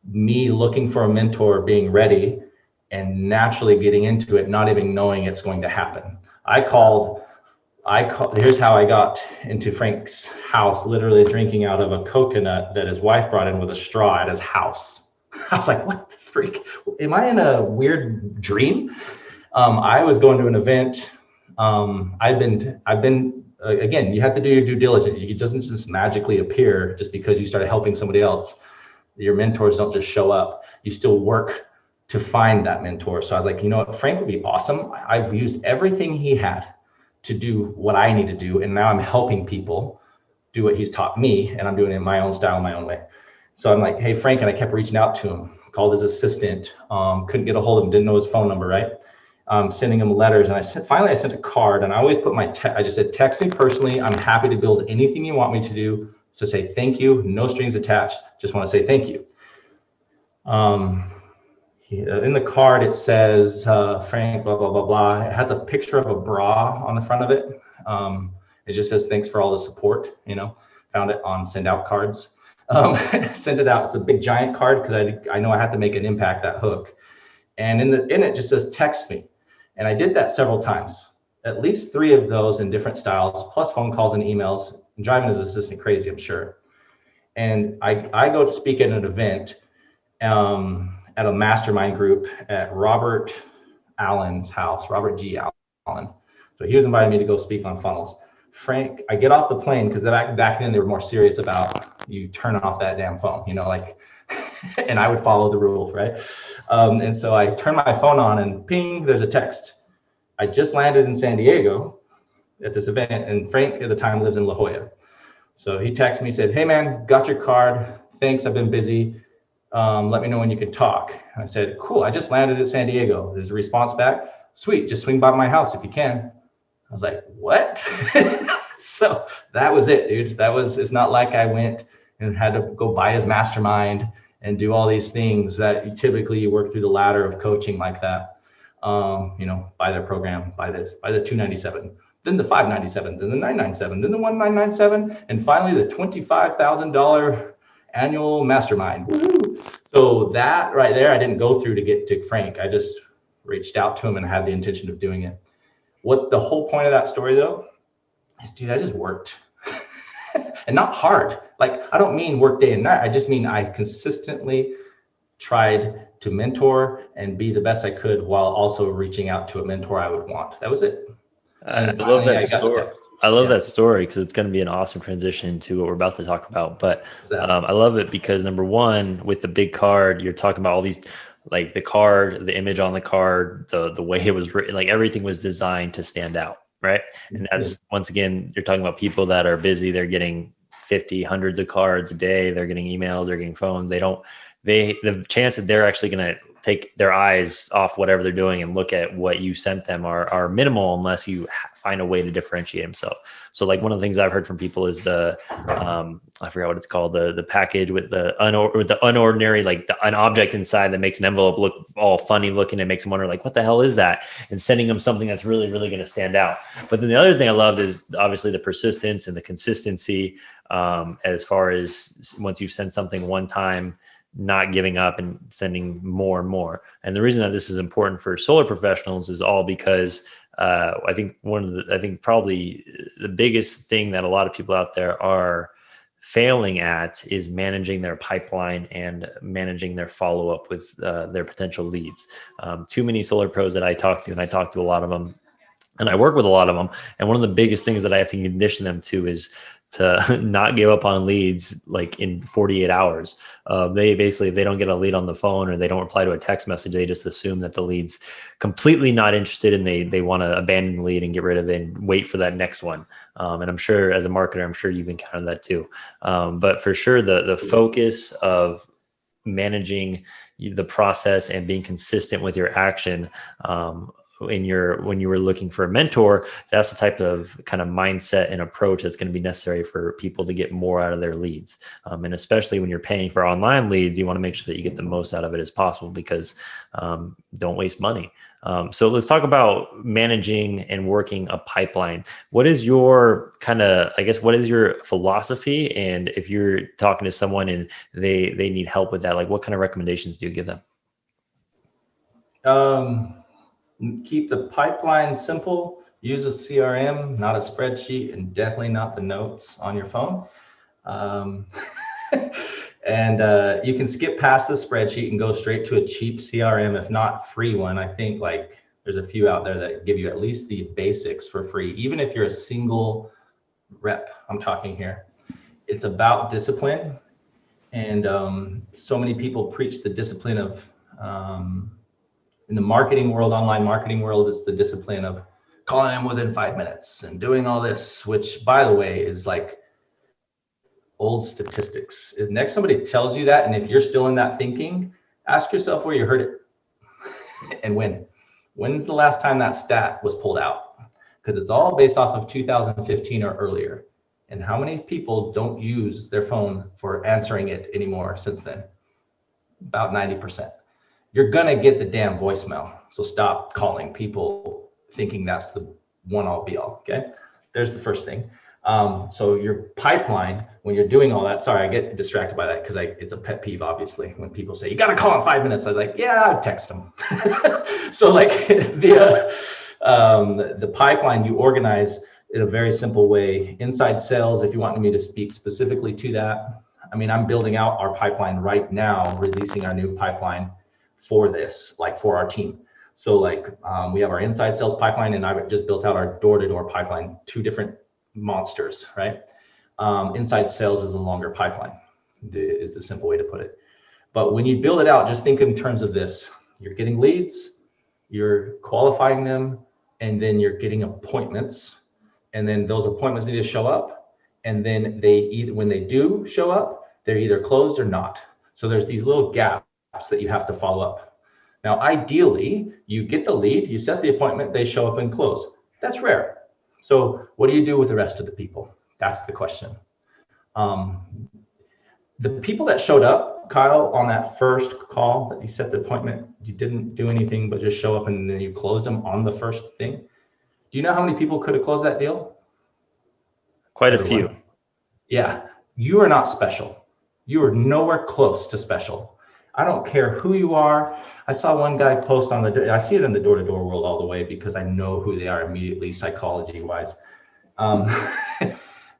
me looking for a mentor, being ready and naturally getting into it, not even knowing it's going to happen. Here's how I got into Frank's house, literally drinking out of a coconut that his wife brought in with a straw at his house. I was like, what the freak? Am I in a weird dream? I was going to an event. I've been again, you have to do your due diligence. It doesn't just magically appear just because you started helping somebody else. Your mentors don't just show up. You still work to find that mentor. So I was like, you know what, Frank would be awesome. I've used everything he had to do what I need to do. And now I'm helping people do what he's taught me. And I'm doing it in my own style, my own way. So I'm like, hey, Frank, and I kept reaching out to him, called his assistant, couldn't get a hold of him, didn't know his phone number, right? Sending him letters. And finally I sent a card and I always put I just said, text me personally. I'm happy to build anything you want me to do. So say thank you, no strings attached. Just want to say thank you. In the card, it says, Frank, blah, blah, blah, blah. It has a picture of a bra on the front of it. It just says, thanks for all the support, found it on send out cards. Sent it out. It's a big giant card because I know I have to make an impact, that hook. And in it just says, text me. And I did that several times, at least 3 of those in different styles, plus phone calls and emails, and driving his assistant crazy, I'm sure. And I go to speak at an event at a mastermind group at Robert Allen's house, Robert G. Allen. So he was inviting me to go speak on funnels. Frank, I get off the plane because back then they were more serious about you turn off that damn phone, and I would follow the rules, right? And so I turn my phone on and ping, there's a text. I just landed in San Diego at this event, and Frank at the time lives in La Jolla. So he texted me, said, hey man, got your card. Thanks, I've been busy. Let me know when you can talk. And I said, cool, I just landed at San Diego. There's a response back. Sweet, just swing by my house if you can. I was like, what? So that was it, dude. It's not like I went and had to go buy his mastermind and do all these things that you work through the ladder of coaching like that. Buy their program, buy the $297, then the $597, then the $997, then the $1997, and finally the $25,000 annual mastermind. Woo! So that right there, I didn't go through to get to Frank. I just reached out to him and had the intention of doing it. What the whole point of that story though is, dude, I just worked and not hard. Like, I don't mean work day and night. I just mean I consistently tried to mentor and be the best I could while also reaching out to a mentor I would want. That was it. I love that story. I love that story because it's going to be an awesome transition to what we're about to talk about. But I love it because number one, with the big card, you're talking about all these, like the card, the image on the card, the way it was written, like everything was designed to stand out, right? And that's, once again, you're talking about people that are busy. They're getting 50, hundreds of cards a day. They're getting emails, they're getting phones. The chance that they're actually going to take their eyes off whatever they're doing and look at what you sent them are minimal unless you find a way to differentiate themselves. So like one of the things I've heard from people is I forgot what it's called, the package with the unordinary, like an object inside that makes an envelope look all funny looking and makes them wonder like, what the hell is that? And sending them something that's really, really going to stand out. But then the other thing I loved is obviously the persistence and the consistency, as far as once you've sent something one time, not giving up and sending more and more. And the reason that this is important for solar professionals is all because I think probably the biggest thing that a lot of people out there are failing at is managing their pipeline and managing their follow-up with their potential leads. Too many solar pros that I talk to, and I talk to a lot of them, And I work with a lot of them. And one of the biggest things that I have to condition them to is to not give up on leads like in 48 hours. They basically, if they don't get a lead on the phone or they don't reply to a text message, they just assume that the lead's completely not interested and they want to abandon the lead and get rid of it and wait for that next one. And I'm sure as a marketer, I'm sure you've encountered that too. But for sure, the focus of managing the process and being consistent with your action, when you were looking for a mentor, that's the type of kind of mindset and approach that's going to be necessary for people to get more out of their leads. And especially when you're paying for online leads, you want to make sure that you get the most out of it as possible, because don't waste money. So let's talk about managing and working a pipeline. What is your what is your philosophy? And if you're talking to someone and they need help with that, like what kind of recommendations do you give them? Keep the pipeline simple. Use a CRM, not a spreadsheet, and definitely not the notes on your phone. And you can skip past the spreadsheet and go straight to a cheap CRM, if not free one. I think like there's a few out there that give you at least the basics for free, even if you're a single rep. I'm talking here. It's about discipline, and so many people preach the discipline of in the marketing world, online marketing world, it's the discipline of calling them within 5 minutes and doing all this, which by the way is like old statistics. If next somebody tells you that, and if you're still in that thinking, ask yourself where you heard it and when. When's the last time that stat was pulled out? Because it's all based off of 2015 or earlier. And how many people don't use their phone for answering it anymore since then? About 90%. You're gonna get the damn voicemail. So stop calling people thinking that's the one all be all, okay? There's the first thing. So your pipeline, when you're doing all that, sorry, I get distracted by that because it's a pet peeve, obviously, when people say, you gotta call in 5 minutes. I was like, yeah, I'll text them. So like the pipeline you organize in a very simple way. Inside sales, if you want me to speak specifically to that, I mean, I'm building out our pipeline right now, releasing our new pipeline for this, like for our team. So like we have our inside sales pipeline, and I just built out our door-to-door pipeline, two different monsters, right? Inside sales is a longer pipeline, is the simple way to put it. But when you build it out, just think in terms of this. You're getting leads, you're qualifying them, and then you're getting appointments. And then those appointments need to show up. And then when they do show up, they're either closed or not. So there's these little gaps that you have to follow up. Now, ideally, you get the lead, you set the appointment, they show up and close. That's rare. So what do you do with the rest of the people? That's the question. The people that showed up, Kyle, on that first call that you set the appointment, you didn't do anything but just show up and then you closed them on the first thing. Do you know how many people could have closed that deal? Quite a few. Yeah, you are not special. You are nowhere close to special. I don't care who you are. I saw one guy post I see it in the door-to-door world all the way because I know who they are immediately, psychology-wise.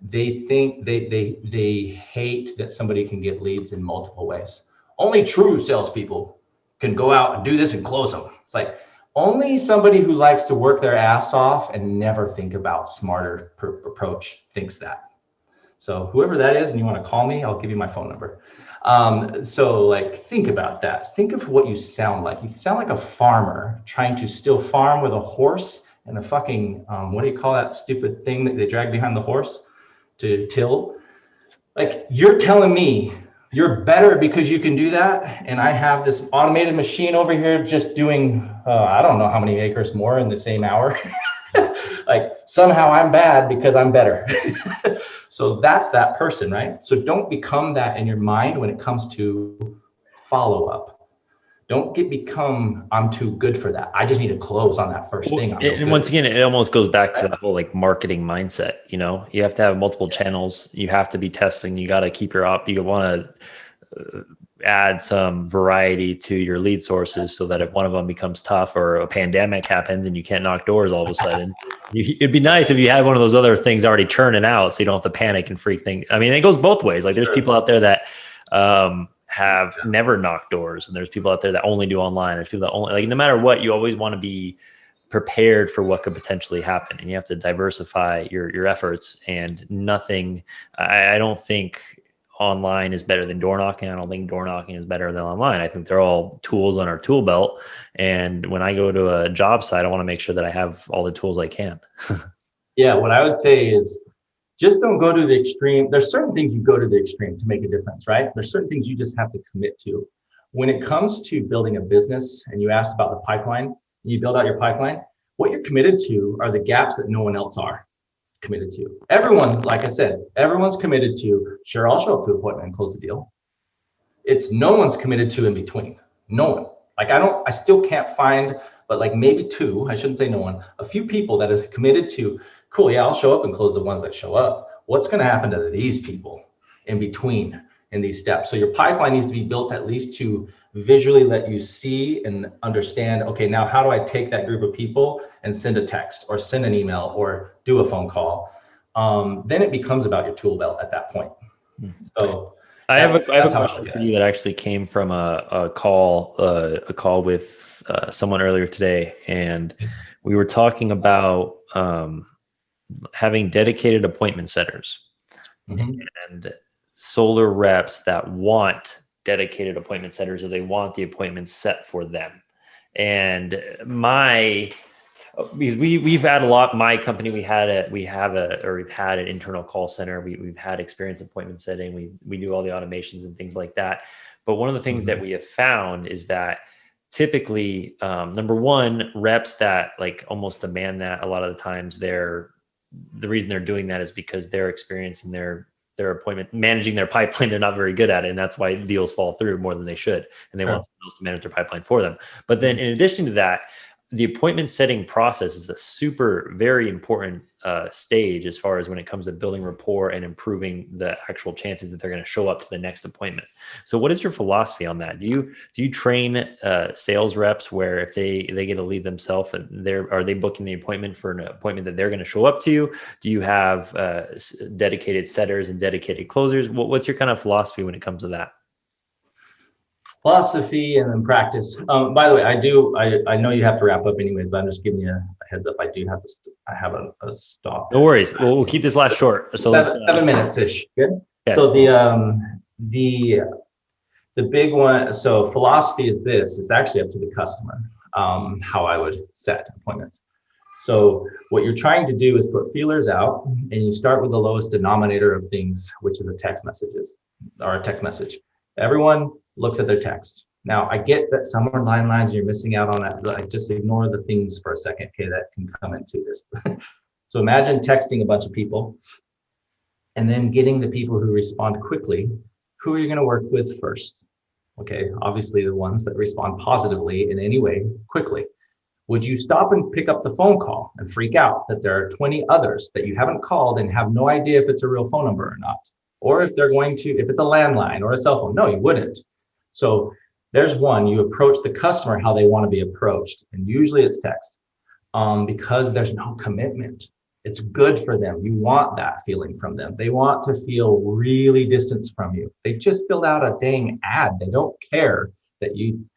They think they hate that somebody can get leads in multiple ways. Only true salespeople can go out and do this and close them. It's like only somebody who likes to work their ass off and never think about smarter approach thinks that. So whoever that is, and you want to call me, I'll give you my phone number. So like, think about that. Think of what you sound like. You sound like a farmer trying to still farm with a horse and a fucking, what do you call that stupid thing that they drag behind the horse to till? Like, you're telling me you're better because you can do that. And I have this automated machine over here just doing, I don't know how many acres more in the same hour. Like somehow I'm bad because I'm better. So that's that person, right? So don't become that in your mind when it comes to follow up. Don't become, I'm too good for that. I just need to close on that first thing. And once again, it almost goes back to that whole like marketing mindset. You know, you have to have multiple channels. You have to be testing. You got to keep your up. You want to add some variety to your lead sources so that if one of them becomes tough or a pandemic happens and you can't knock doors all of a sudden, it'd be nice if you had one of those other things already churning out so you don't have to panic and freak things. I mean, it goes both ways. Like there's people out there that have never knocked doors, and there's people out there that only do online. There's people that only, like, no matter what, you always want to be prepared for what could potentially happen, and you have to diversify your efforts. And nothing, I don't think online is better than door knocking. I don't think door knocking is better than online. I think they're all tools on our tool belt. And when I go to a job site, I want to make sure that I have all the tools I can. Yeah, what I would say is just don't go to the extreme. There's certain things you go to the extreme to make a difference, right? There's certain things you just have to commit to. When it comes to building a business, and you asked about the pipeline, you build out your pipeline, what you're committed to are the gaps that no one else are committed to. Everyone, like I said, everyone's committed to, sure, I'll show up to an appointment and close the deal. It's no one's committed to in between. No one. Like I still can't find, but like maybe two, I shouldn't say no one, a few people that is committed to, cool, yeah, I'll show up and close the ones that show up. What's going to happen to these people in between in these steps? So your pipeline needs to be built at least to visually let you see and understand, okay, now how do I take that group of people and send a text or send an email or do a phone call? Then it becomes about your tool belt at that point. So I have a question for you that actually came from a call with someone earlier today, and we were talking about having dedicated appointment setters and solar reps that want dedicated appointment setters, or they want the appointments set for them. And because we've had a lot, my company, we've had an internal call center. We've had experience appointment setting. We do all the automations and things like that. But one of the things that we have found is that typically, number one, reps that like almost demand that, a lot of the times the reason they're doing that is because their experience in their appointment managing their pipeline, they're not very good at it. And that's why deals fall through more than they should. And they want someone else to manage their pipeline for them. But then in addition to that, the appointment setting process is a very important stage as far as when it comes to building rapport and improving the actual chances that they're going to show up to the next appointment. So what is your philosophy on that? Do you train sales reps where if they get a lead themselves, are they booking the appointment for an appointment that they're going to show up to? Do you have dedicated setters and dedicated closers? What's your kind of philosophy when it comes to that? Philosophy and then practice. By the way, I know you have to wrap up anyways, but I'm just giving you a heads up. I have a stop. No worries. We'll keep this last short. So 7 minutes ish. Good. Okay. So the big one. So philosophy is this. It's actually up to the customer. How I would set appointments. So what you're trying to do is put feelers out, and you start with the lowest denominator of things, which is a text message. Everyone looks at their text. Now, I get that some are 9 lines and you're missing out on that. Like, just ignore the things for a second, okay, that can come into this. So imagine texting a bunch of people and then getting the people who respond quickly. Who are you going to work with first? Okay, obviously the ones that respond positively in any way quickly. Would you stop and pick up the phone call and freak out that there are 20 others that you haven't called and have no idea if it's a real phone number or not? Or if it's a landline or a cell phone? No, you wouldn't. So there's one, you approach the customer how they want to be approached. And usually it's text because there's no commitment. It's good for them. You want that feeling from them. They want to feel really distanced from you. They just filled out a dang ad. They don't care that you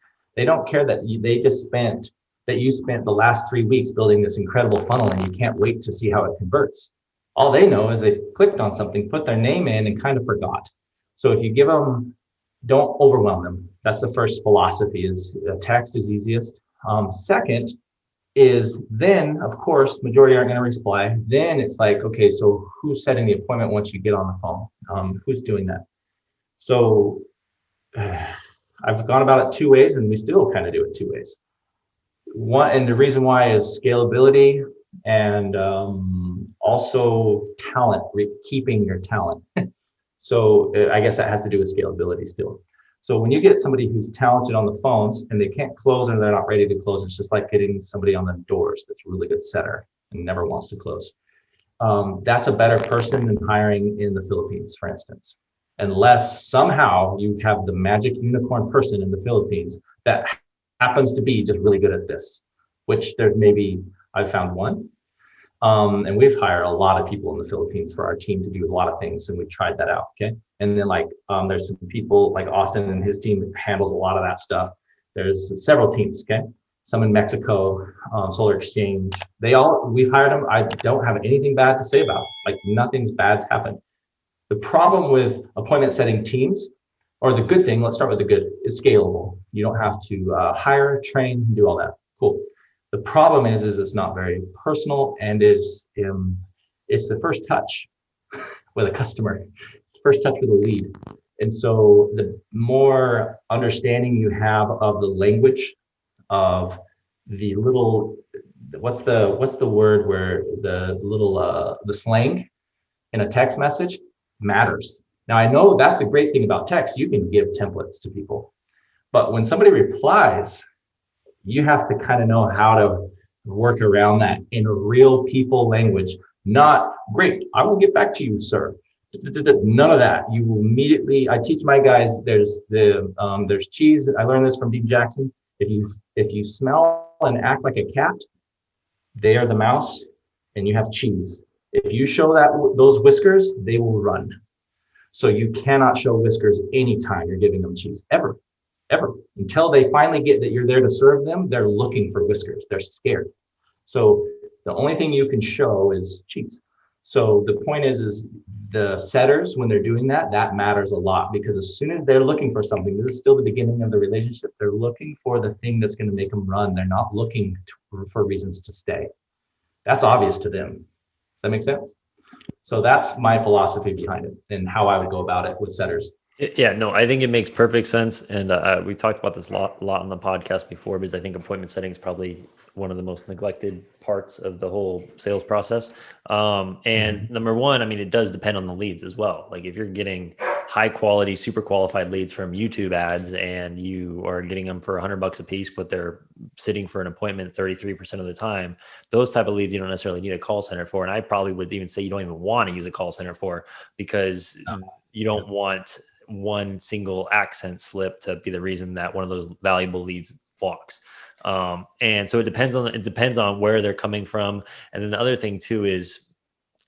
spent the last 3 weeks building this incredible funnel and you can't wait to see how it converts. All they know is they clicked on something, put their name in, and kind of forgot. So if you give them, don't overwhelm them. That's the first philosophy, is text is easiest. Second is then, of course, majority aren't going to reply. Then it's like, okay, so who's setting the appointment once you get on the phone? Who's doing that? So I've gone about it 2 ways, and we still kind of do it 2 ways. One, and the reason why is scalability and also talent, keeping your talent. So I guess that has to do with scalability still. So when you get somebody who's talented on the phones and they can't close or they're not ready to close, it's just like getting somebody on the doors that's a really good setter and never wants to close. That's a better person than hiring in the Philippines, for instance, unless somehow you have the magic unicorn person in the Philippines that happens to be just really good at this, which there maybe I've found one. And we've hired a lot of people in the Philippines for our team to do a lot of things, and we've tried that out. Okay. And then there's some people like Austin and his team that handles a lot of that stuff. There's several teams. Okay. some in Mexico, Solar Exchange. We've hired them. I don't have anything bad to say about them. Like nothing's bad's happened. The problem with appointment setting teams, or the good thing, let's start with the good, is scalable. You don't have to hire, train, do all that. Cool. The problem is it's not very personal, and it's the first touch with a customer. It's the first touch with a lead. And so the more understanding you have of the language of the little, what's the word where the little the slang in a text message matters. Now I know that's the great thing about text. You can give templates to people, but when somebody replies, you have to kind of know how to work around that in a real people language. Not great, I will get back to you, sir. None of that. You will immediately. I teach my guys. There's cheese. I learned this from Dean Jackson. If you smell and act like a cat, they are the mouse, and you have cheese. If you show those whiskers, they will run. So you cannot show whiskers anytime you're giving them cheese, ever, until they finally get that you're there to serve them. They're looking for whiskers. They're scared. So the only thing you can show is cheese. So the point is the setters, when they're doing that matters a lot, because as soon as they're looking for something, this is still the beginning of the relationship. They're looking for the thing that's going to make them run. They're not looking for reasons to stay. That's obvious to them. Does that make sense? So that's my philosophy behind it and how I would go about it with setters. Yeah, no, I think it makes perfect sense. And we talked about this a lot on the podcast before, because I think appointment setting is probably one of the most neglected parts of the whole sales process. And number one, I mean, it does depend on the leads as well. Like if you're getting high quality, super qualified leads from YouTube ads and you are getting them for $100 a piece, but they're sitting for an appointment 33% of the time, those type of leads you don't necessarily need a call center for. And I probably would even say you don't even want to use a call center for, because you don't want one single accent slip to be the reason that one of those valuable leads walks. And so it depends on where they're coming from. And then the other thing too is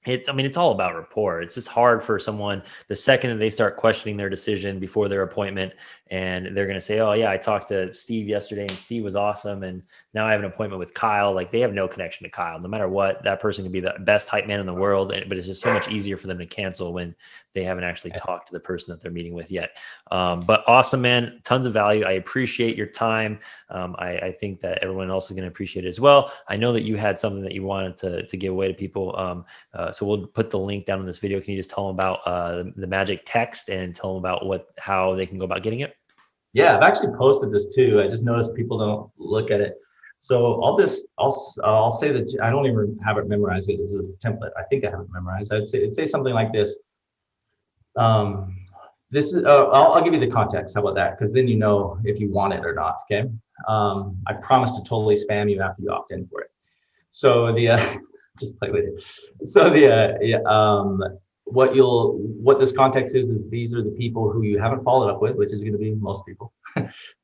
it's all about rapport. It's just hard for someone the second that they start questioning their decision before their appointment, and they're going to say, oh yeah, I talked to Steve yesterday and Steve was awesome, and now I have an appointment with Kyle. Like they have no connection to Kyle. No matter what, that person can be the best hype man in the world, but it's just so much easier for them to cancel when they haven't actually talked to the person that they're meeting with yet. But awesome, man. Tons of value. I appreciate your time. I think that everyone else is going to appreciate it as well. I know that you had something that you wanted to give away to people. So we'll put the link down in this video. Can you just tell them about the magic text and tell them about how they can go about getting it? Yeah, I've actually posted this too. I just noticed people don't look at it. So I'll say that I don't even have it memorized. This is a template. I think I have it memorized. It'd say something like this. This is I'll give you the context. How about that? Because then you know if you want it or not. Okay. I promise to totally spam you after you opt in for it. So just play with it. So what this context is these are the people who you haven't followed up with, which is going to be most people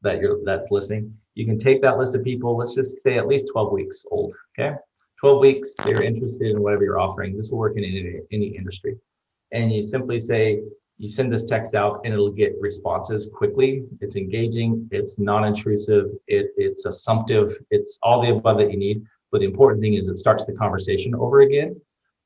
that's listening. You can take that list of people, let's just say at least 12 weeks old. Okay. 12 weeks, they're interested in whatever you're offering. This will work in any industry. And you simply say, you send this text out and it'll get responses quickly. It's engaging, it's non-intrusive, it's assumptive, it's all the above that you need. But the important thing is it starts the conversation over again.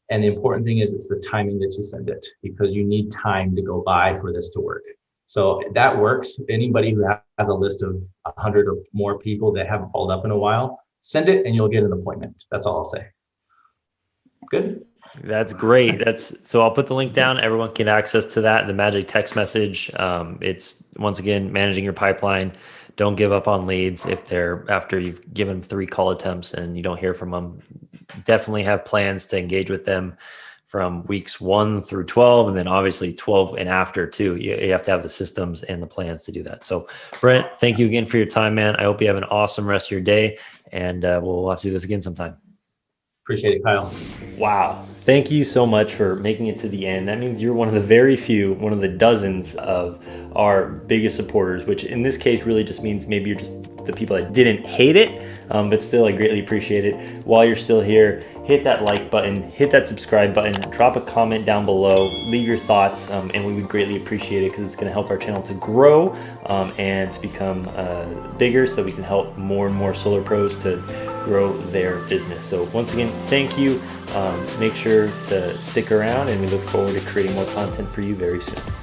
And the important thing is it's the timing that you send it, because you need time to go by for this to work. So that works. Anybody who has a list of 100 or more people that haven't followed up in a while, send it and you'll get an appointment. That's all I'll say. Good. That's great. So I'll put the link down. Everyone can access to that. The magic text message. It's once again, managing your pipeline. Don't give up on leads if they're after you've given 3 call attempts and you don't hear from them. Definitely have plans to engage with them from weeks 1 through 12, and then obviously 12 and after too. You have to have the systems and the plans to do that. So Brent, thank you again for your time, man. I hope you have an awesome rest of your day, and we'll have to do this again sometime. Appreciate it, Kyle. Wow. Thank you so much for making it to the end. That means you're one of the dozens of our biggest supporters, which in this case really just means maybe you're just the people that didn't hate it, but still, I greatly appreciate it. While you're still here, hit that like button, hit that subscribe button, drop a comment down below, leave your thoughts, and we would greatly appreciate it because it's going to help our channel to grow and to become bigger, so that we can help more and more solar pros to grow their business. So once again, thank you. Make sure to stick around, and we look forward to creating more content for you very soon.